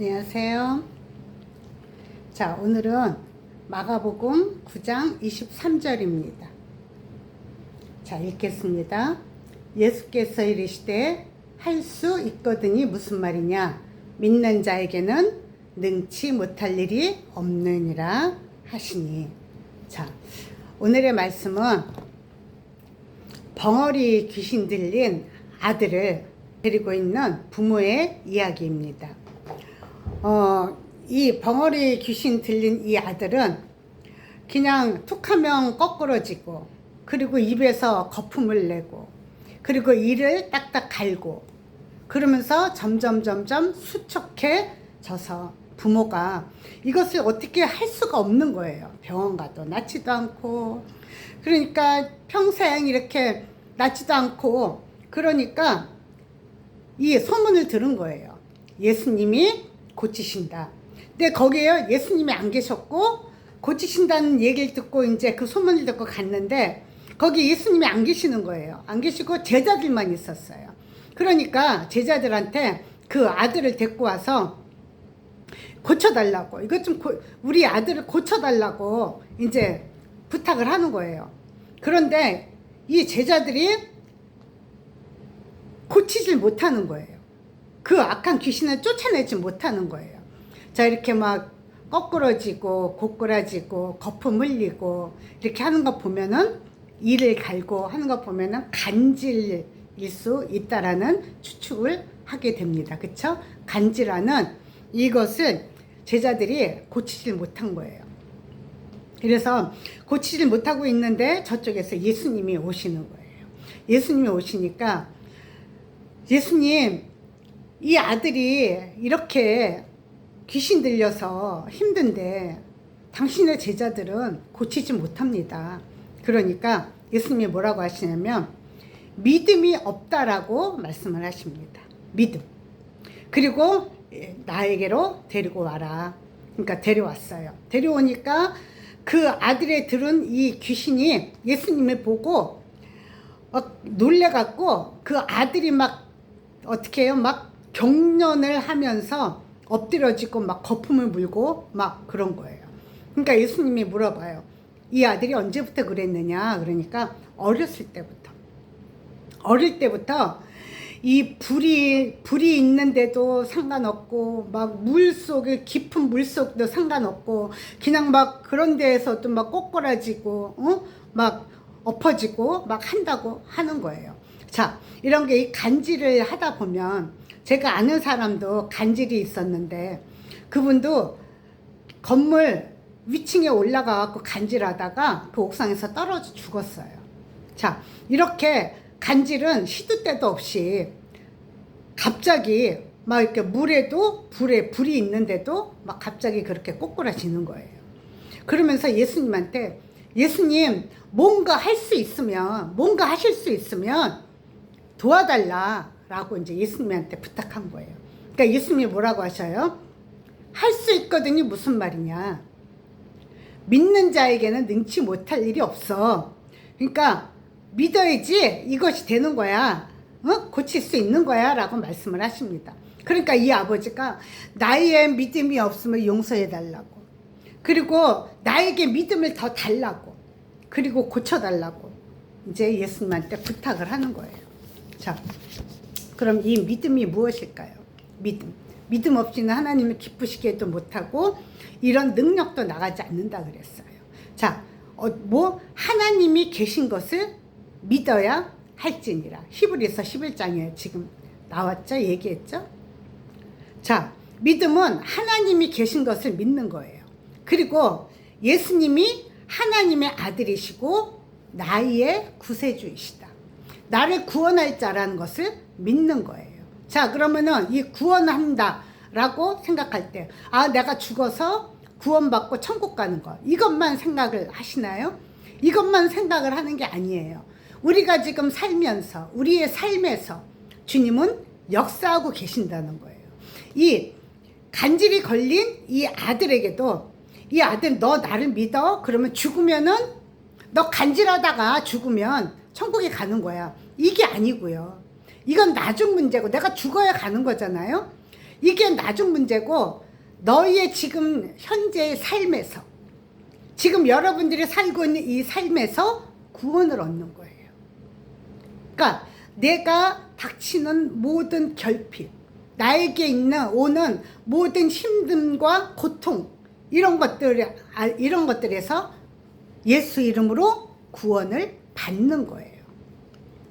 안녕하세요. 자, 오늘은 마가복음 9장 23절입니다. 자, 읽겠습니다. 예수께서 이르시되 할 수 있거든이 무슨 말이냐? 믿는 자에게는 능치 못할 일이 없느니라 하시니. 자, 오늘의 말씀은 벙어리 귀신 들린 아들을 데리고 있는 부모의 이야기입니다. 이 벙어리 귀신 들린 이 아들은 그냥 툭하면 거꾸러지고, 그리고 입에서 거품을 내고, 그리고 이를 딱딱 갈고, 그러면서 점점 수척해져서 부모가 이것을 어떻게 할 수가 없는 거예요. 병원 가도 낫지도 않고, 그러니까 평생 이렇게 낫지도 않고, 그러니까 이 소문을 들은 거예요. 예수님이 고치신다. 근데 거기에 예수님이 안 계셨고 고치신다는 얘기를 듣고 이제 그 소문을 듣고 갔는데 거기 예수님이 안 계시는 거예요. 안 계시고 제자들만 있었어요. 그러니까 제자들한테 그 아들을 데리고 와서 고쳐달라고, 이것 좀 우리 아들을 고쳐달라고 이제 부탁을 하는 거예요. 그런데 이 제자들이 고치질 못하는 거예요. 그 악한 귀신을 쫓아내지 못하는 거예요. 자, 이렇게 막 거꾸러지고 고꾸라지고 거품 흘리고 이렇게 하는 거 보면은, 이를 갈고 하는 거 보면은 간질일 수 있다라는 추측을 하게 됩니다. 그쵸? 간질하는 이것을 제자들이 고치질 못한 거예요. 그래서 고치질 못하고 있는데 저쪽에서 예수님이 오시는 거예요. 예수님이 오시니까, 예수님, 이 아들이 이렇게 귀신 들려서 힘든데 당신의 제자들은 고치지 못합니다. 그러니까 예수님이 뭐라고 하시냐면 믿음이 없다라고 말씀을 하십니다. 믿음. 그리고 나에게로 데리고 와라. 그러니까 데려왔어요. 데려오니까 그 아들의 들은 이 귀신이 예수님을 보고 놀래갖고 그 아들이 막 어떻게 해요? 막 경련을 하면서 엎드려지고 막 거품을 물고 막 그런 거예요. 그러니까 예수님이 물어봐요. 이 아들이 언제부터 그랬느냐? 그러니까 어렸을 때부터. 어릴 때부터 이 불이 있는데도 상관없고, 막 물속에, 깊은 물속도 상관없고, 그냥 막 그런 데에서도 막 꼬꾸라지고, 막 엎어지고 막 한다고 하는 거예요. 자, 이런 게 이 간질을 하다 보면, 제가 아는 사람도 간질이 있었는데 그분도 건물 위층에 올라가갖고 간질하다가 그 옥상에서 떨어져 죽었어요. 자, 이렇게 간질은 시도 때도 없이 갑자기 막 이렇게 물에도 불이 있는데도 막 갑자기 그렇게 꼬꾸라지는 거예요. 그러면서 예수님한테, 예수님, 뭔가 하실 수 있으면 도와달라 라고 이제 예수님한테 부탁한 거예요. 그러니까 예수님이 뭐라고 하셔요? 할 수 있거든요. 무슨 말이냐? 믿는 자에게는 능치 못할 일이 없어. 그러니까 믿어야지 이것이 되는 거야. 고칠 수 있는 거야 라고 말씀을 하십니다. 그러니까 이 아버지가 나의 믿음이 없으면 용서해 달라고, 그리고 나에게 믿음을 더 달라고, 그리고 고쳐달라고 이제 예수님한테 부탁을 하는 거예요. 자, 그럼 이 믿음이 무엇일까요? 믿음 없이는 하나님을 기쁘시게도 못하고 이런 능력도 나가지 않는다 그랬어요. 자, 하나님이 계신 것을 믿어야 할지니라. 히브리서 11장에 지금 나왔죠? 얘기했죠? 자, 믿음은 하나님이 계신 것을 믿는 거예요. 그리고 예수님이 하나님의 아들이시고 나의 구세주이시다. 나를 구원할 자라는 것을 믿는 거예요. 자, 그러면은 이 구원한다 라고 생각할 때, 내가 죽어서 구원받고 천국 가는 것, 이것만 생각을 하시나요? 이것만 생각을 하는 게 아니에요. 우리가 지금 살면서, 우리의 삶에서 주님은 역사하고 계신다는 거예요. 이 간질이 걸린 이 아들에게도, 이 아들, 너 나를 믿어? 그러면 죽으면은, 너 간질하다가 죽으면 천국에 가는 거야. 이게 아니고요. 이건 나중 문제고 내가 죽어야 가는 거잖아요. 이게 나중 문제고 너희의 지금 현재의 삶에서 지금 여러분들이 살고 있는 이 삶에서 구원을 얻는 거예요. 그러니까 내가 닥치는 모든 결핍, 나에게 오는 모든 힘듦과 고통 이런 것들에서 예수 이름으로 구원을 받는 거예요.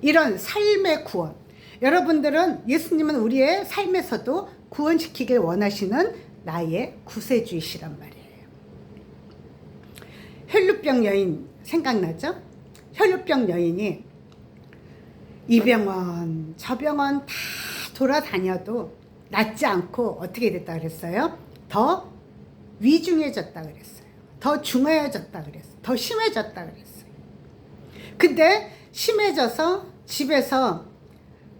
이런 삶의 구원. 여러분들은 예수님은 우리의 삶에서도 구원시키길 원하시는 나의 구세주이시란 말이에요. 혈루병 여인 생각나죠? 혈루병 여인이 이 병원 저 병원 다 돌아다녀도 낫지 않고 어떻게 됐다 그랬어요? 더 위중해졌다 그랬어요. 더 중해졌다 그랬어요. 더 심해졌다 그랬어요. 근데 심해져서 집에서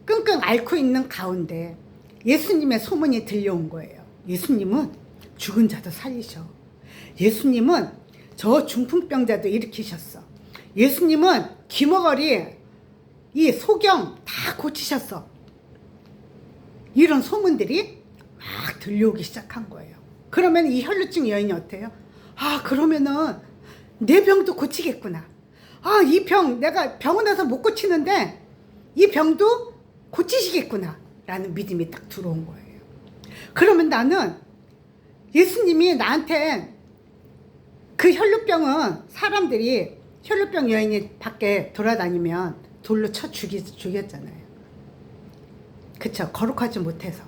끙끙 앓고 있는 가운데 예수님의 소문이 들려온 거예요. 예수님은 죽은 자도 살리셔. 예수님은 저 중풍병자도 일으키셨어. 예수님은 귀머거리, 이 소경 다 고치셨어. 이런 소문들이 막 들려오기 시작한 거예요. 그러면 이 혈루증 여인이 어때요? 아, 그러면은 내 병도 고치겠구나. 아, 이 병 내가 병원에서 못 고치는데 이 병도 고치시겠구나 라는 믿음이 딱 들어온 거예요. 그러면 나는 예수님이 나한테 그 혈루병은 사람들이 혈루병 여인이 밖에 돌아다니면 돌로 쳐 죽였잖아요. 그쵸? 거룩하지 못해서.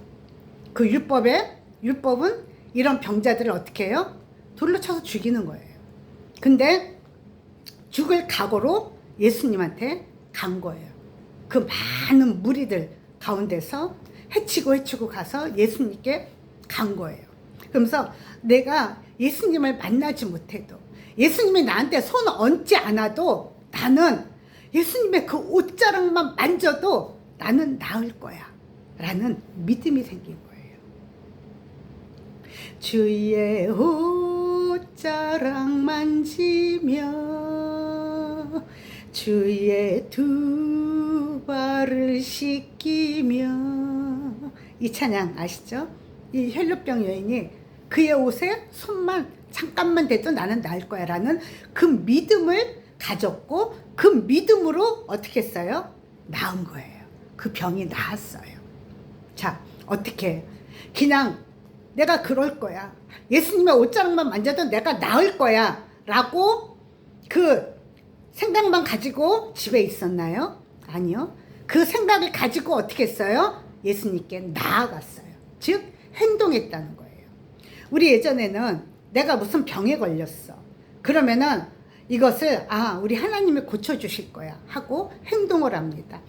그 율법은 이런 병자들을 어떻게 해요? 돌로 쳐서 죽이는 거예요. 근데 죽을 각오로 예수님한테 간 거예요. 그 많은 무리들 가운데서 헤치고 가서 예수님께 간 거예요. 그러면서 내가 예수님을 만나지 못해도 예수님이 나한테 손 얹지 않아도 나는 예수님의 그 옷자락만 만져도 나는 나을 거야 라는 믿음이 생긴 거예요. 주의 옷자락 만지며 주의 두 발을 씻기며, 이 찬양 아시죠? 이 혈루병 여인이 그의 옷에 손만 잠깐만 대도 나는 나을 거야 라는 그 믿음을 가졌고 그 믿음으로 어떻게 했어요? 나은 거예요. 그 병이 나았어요. 자, 어떻게 그냥 내가 그럴 거야, 예수님의 옷자락만 만져도 내가 나을 거야 라고 그 생각만 가지고 집에 있었나요? 아니요. 그 생각을 가지고 어떻게 했어요? 예수님께 나아갔어요. 즉 행동했다는 거예요. 우리 예전에는 내가 무슨 병에 걸렸어. 그러면은 이것을 우리 하나님이 고쳐주실 거야 하고 행동을 합니다.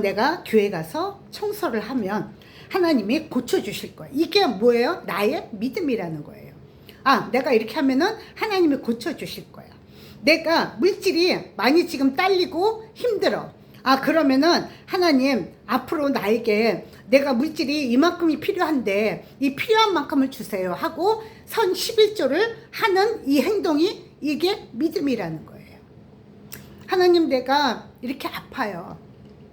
내가 교회 가서 청소를 하면 하나님이 고쳐주실 거야. 이게 뭐예요? 나의 믿음이라는 거예요. 내가 이렇게 하면은 하나님이 고쳐주실 거야. 내가 물질이 많이 지금 딸리고 힘들어. 그러면은 하나님 앞으로 나에게 내가 물질이 이만큼이 필요한데 이 필요한 만큼을 주세요 하고 선 11조를 하는 이 행동이 이게 믿음이라는 거예요. 하나님, 내가 이렇게 아파요.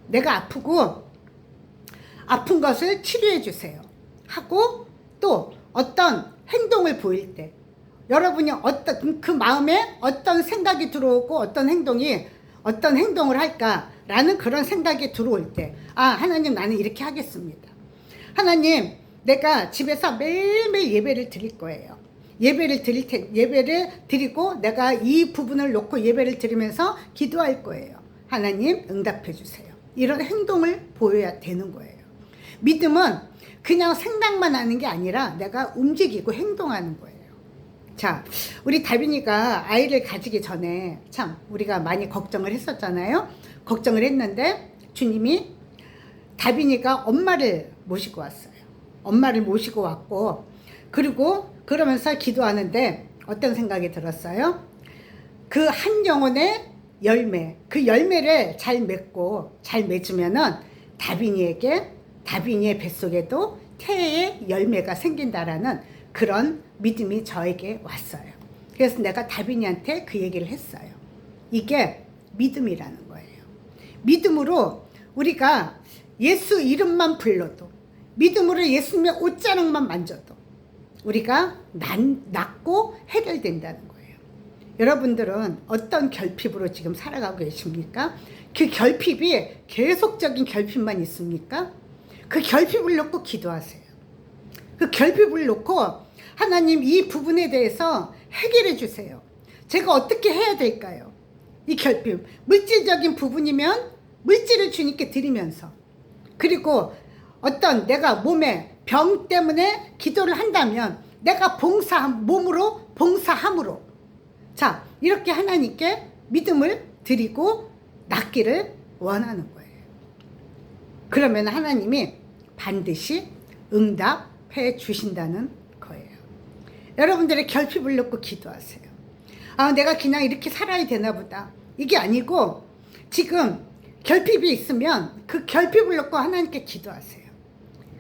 내가 아프고 아픈 것을 치료해 주세요 하고 또 어떤 행동을 보일 때 여러분이 어떤 그 마음에 어떤 생각이 들어오고 어떤 행동을 할까라는 그런 생각이 들어올 때 하나님, 나는 이렇게 하겠습니다. 하나님, 내가 집에서 매일매일 예배를 드릴 거예요. 예배를 드리고 내가 이 부분을 놓고 예배를 드리면서 기도할 거예요. 하나님, 응답해 주세요. 이런 행동을 보여야 되는 거예요. 믿음은 그냥 생각만 하는 게 아니라 내가 움직이고 행동하는 거예요. 자, 우리 다빈이가 아이를 가지기 전에 참 우리가 많이 걱정을 했었잖아요. 걱정을 했는데 주님이 다빈이가 엄마를 모시고 왔어요. 엄마를 모시고 왔고, 그리고 그러면서 기도하는데 어떤 생각이 들었어요? 그 한 영혼의 열매, 그 열매를 잘 맺고 잘 맺으면은 다빈이의 뱃속에도 태의 열매가 생긴다라는 그런 믿음이 저에게 왔어요. 그래서 내가 다빈이한테 그 얘기를 했어요. 이게 믿음이라는 거예요. 믿음으로 우리가 예수 이름만 불러도, 믿음으로 예수님의 옷자락만 만져도 우리가 낫고 해결된다는 거예요. 여러분들은 어떤 결핍으로 지금 살아가고 계십니까? 그 결핍이 계속적인 결핍만 있습니까? 그 결핍을 놓고 기도하세요. 그 결핍을 놓고 하나님 이 부분에 대해서 해결해 주세요. 제가 어떻게 해야 될까요? 이 결핍, 물질적인 부분이면 물질을 주님께 드리면서, 그리고 어떤 내가 몸에 병 때문에 기도를 한다면 내가 몸으로 봉사함으로, 자, 이렇게 하나님께 믿음을 드리고 낫기를 원하는 거예요. 그러면 하나님이 반드시 응답해 주신다는 거예요. 여러분들의 결핍을 놓고 기도하세요. 아, 내가 그냥 이렇게 살아야 되나 보다. 이게 아니고 지금 결핍이 있으면 그 결핍을 놓고 하나님께 기도하세요.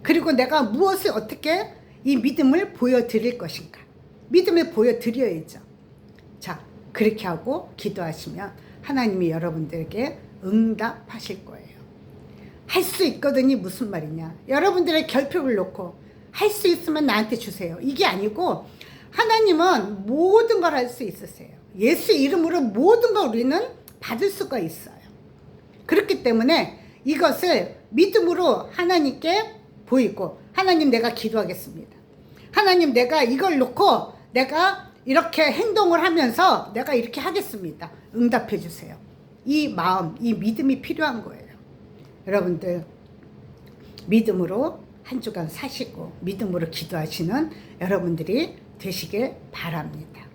그리고 내가 무엇을 어떻게 이 믿음을 보여드릴 것인가. 믿음을 보여드려야죠. 자, 그렇게 하고 기도하시면 하나님이 여러분들에게 응답하실 거예요. 할 수 있거든이 무슨 말이냐. 여러분들의 결핍을 놓고 할 수 있으면 나한테 주세요. 이게 아니고 하나님은 모든 걸 할 수 있으세요. 예수 이름으로 모든 걸 우리는 받을 수가 있어요. 그렇기 때문에 이것을 믿음으로 하나님께 보이고, 하나님 내가 기도하겠습니다. 하나님 내가 이걸 놓고 내가 이렇게 행동을 하면서 내가 이렇게 하겠습니다. 응답해 주세요. 이 마음, 이 믿음이 필요한 거예요. 여러분들 믿음으로 한 주간 사시고 믿음으로 기도하시는 여러분들이 되시길 바랍니다.